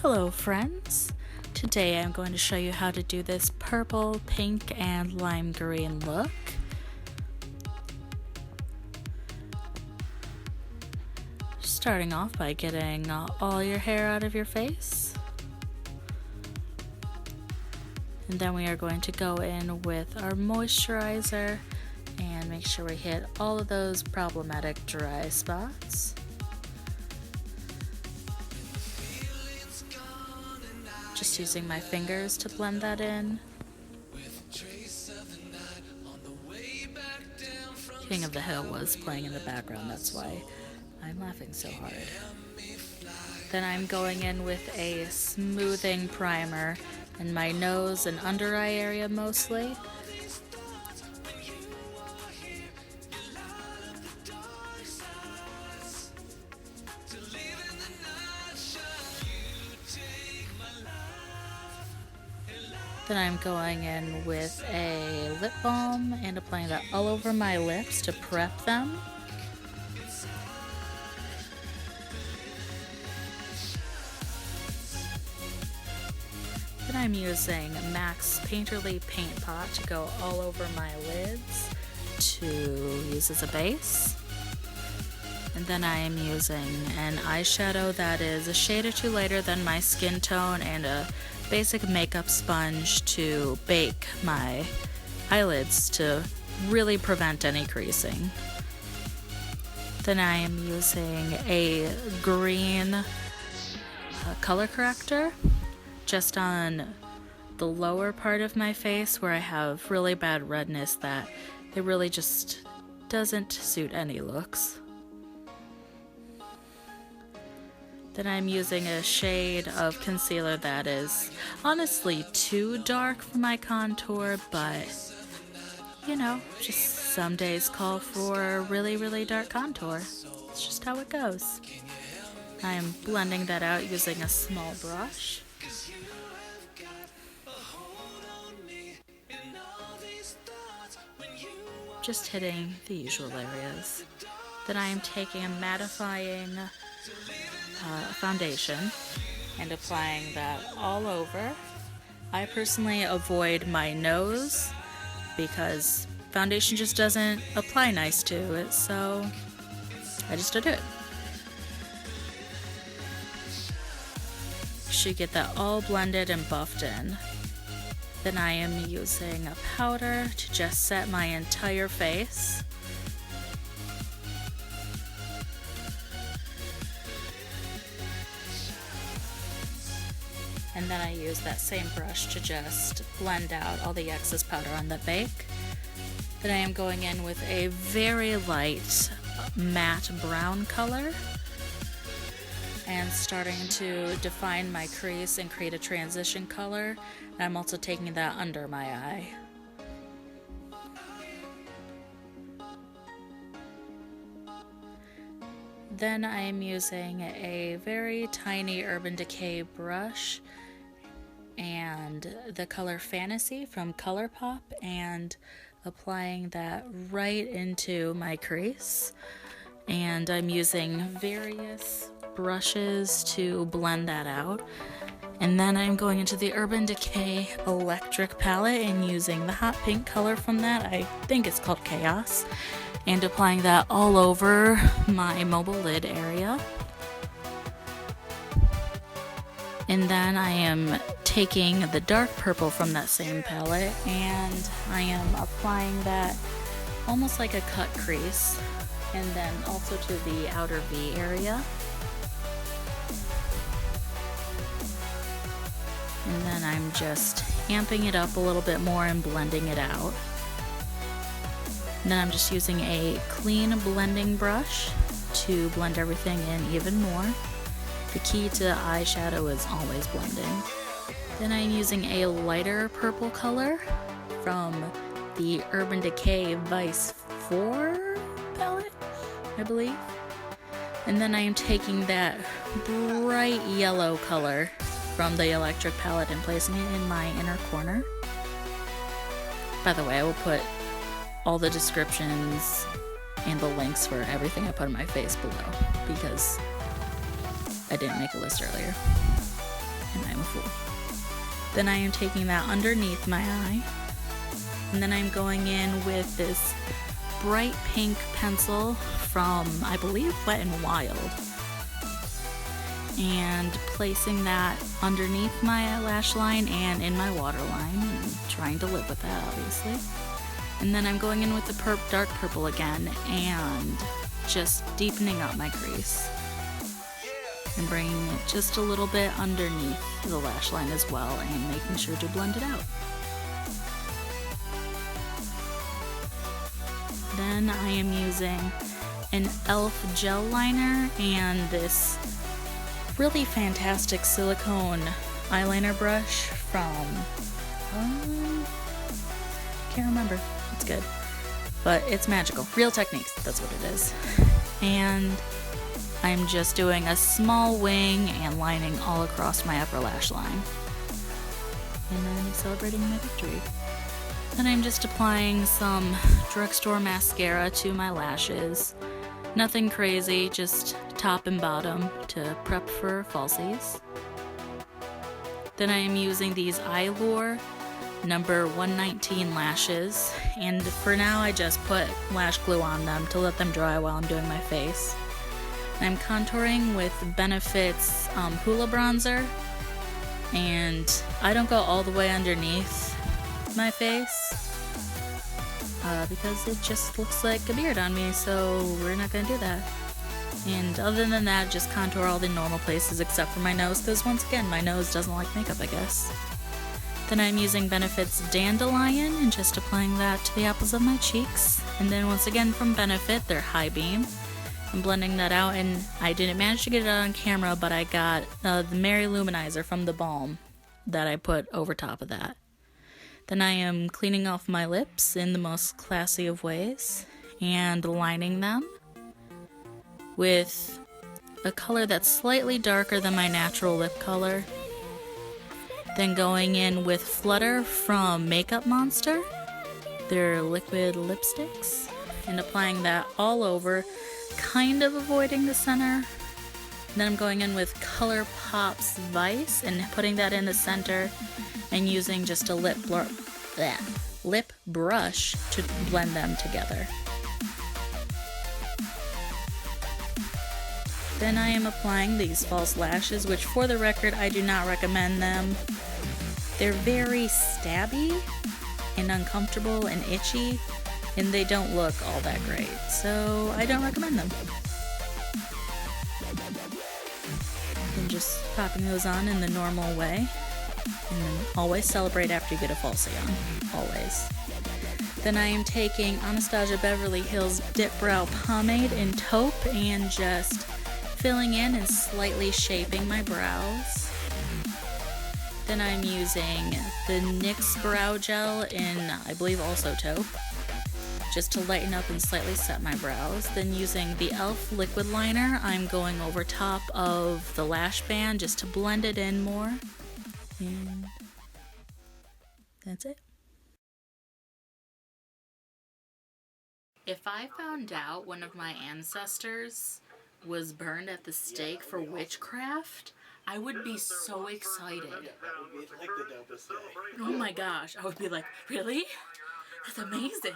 Hello friends! Today I'm going to show you how to do this purple, pink, and lime green look. Starting off by getting all your hair out of your face. And then we are going to go in with our moisturizer and make sure we hit all of those problematic dry spots. Just using my fingers to blend that in. King of the Hill was playing in the background, that's why I'm laughing so hard. Then I'm going in with a smoothing primer in my nose and under eye area mostly. Then I'm going in with a lip balm and applying that all over my lips to prep them. Then I'm using MAC's Painterly Paint Pot to go all over my lids to use as a base. And then I am using an eyeshadow that is a shade or two lighter than my skin tone and a basic makeup sponge to bake my eyelids to really prevent any creasing. Then I am using a green color corrector just on the lower part of my face where I have really bad redness that it really just doesn't suit any looks. Then I'm using a shade of concealer that is honestly too dark for my contour, but you know, just some days call for really, really dark contour. It's just how it goes. I am blending that out using a small brush. Just hitting the usual areas. Then I am taking a mattifying foundation and applying that all over. I personally avoid my nose because foundation just doesn't apply nice to it, so I just don't do it. Should get that all blended and buffed in. Then I am using a powder to just set my entire face. And then I use that same brush to just blend out all the excess powder on the bake. Then I am going in with a very light matte brown color and starting to define my crease and create a transition color. And I'm also taking that under my eye. Then I am using a very tiny Urban Decay brush and the color Fantasy from ColourPop and applying that right into my crease. And I'm using various brushes to blend that out. And then I'm going into the Urban Decay Electric palette and using the hot pink color from that. I think it's called Chaos. And applying that all over my mobile lid area. And then I am taking the dark purple from that same palette and I am applying that almost like a cut crease and then also to the outer V area. And then I'm just amping it up a little bit more and blending it out. And then I'm just using a clean blending brush to blend everything in even more. The key to eyeshadow is always blending. Then I'm using a lighter purple color from the Urban Decay Vice 4 palette, I believe. And then I am taking that bright yellow color from the Electric palette and placing it in my inner corner. By the way, I will put all the descriptions and the links for everything I put on my face below because I didn't make a list earlier. I'm a fool. Then I am taking that underneath my eye. And then I'm going in with this bright pink pencil from, I believe, Wet n Wild. And placing that underneath my lash line and in my waterline, and trying to live with that, obviously. And then I'm going in with the dark purple again and just deepening up my crease. And bringing it just a little bit underneath the lash line as well, and making sure to blend it out. Then I am using an e.l.f. gel liner and this really fantastic silicone eyeliner brush from, can't remember, it's good, but it's magical. Real Techniques, that's what it is. And I'm just doing a small wing and lining all across my upper lash line. And then celebrating my victory. Then I'm just applying some drugstore mascara to my lashes. Nothing crazy, just top and bottom to prep for falsies. Then I am using these Eylure number 119 lashes, and for now I just put lash glue on them to let them dry while I'm doing my face. And I'm contouring with Benefit's Hoola Bronzer, and I don't go all the way underneath my face because it just looks like a beard on me, so we're not going to do that. And other than that, just contour all the normal places except for my nose, because once again, my nose doesn't like makeup, I guess. Then I'm using Benefit's Dandelion and just applying that to the apples of my cheeks. And then once again from Benefit, their High Beam. I'm blending that out, and I didn't manage to get it on camera, but I got the Mary Luminizer from the balm that I put over top of that. Then I am cleaning off my lips in the most classy of ways and lining them with a color that's slightly darker than my natural lip color. Then going in with Flutter from Makeup Monster, their liquid lipsticks, and applying that all over, kind of avoiding the center. Then I'm going in with ColourPop's Vice and putting that in the center and using just a lip brush to blend them together. Then I am applying these false lashes, which for the record, I do not recommend them. They're very stabby and uncomfortable and itchy, and they don't look all that great, so I don't recommend them. And just popping those on in the normal way, and then always celebrate after you get a falsie on, always. Then I am taking Anastasia Beverly Hills Dip Brow Pomade in Taupe and just filling in and slightly shaping my brows. Then I'm using the NYX Brow Gel in, I believe, also Taupe, just to lighten up and slightly set my brows. Then using the e.l.f. liquid liner, I'm going over top of the lash band just to blend it in more. And that's it. If I found out one of my ancestors was burned at the stake for witchcraft, I would be so excited. That would be like the dopest day. Oh my gosh, I would be like, really? That's amazing.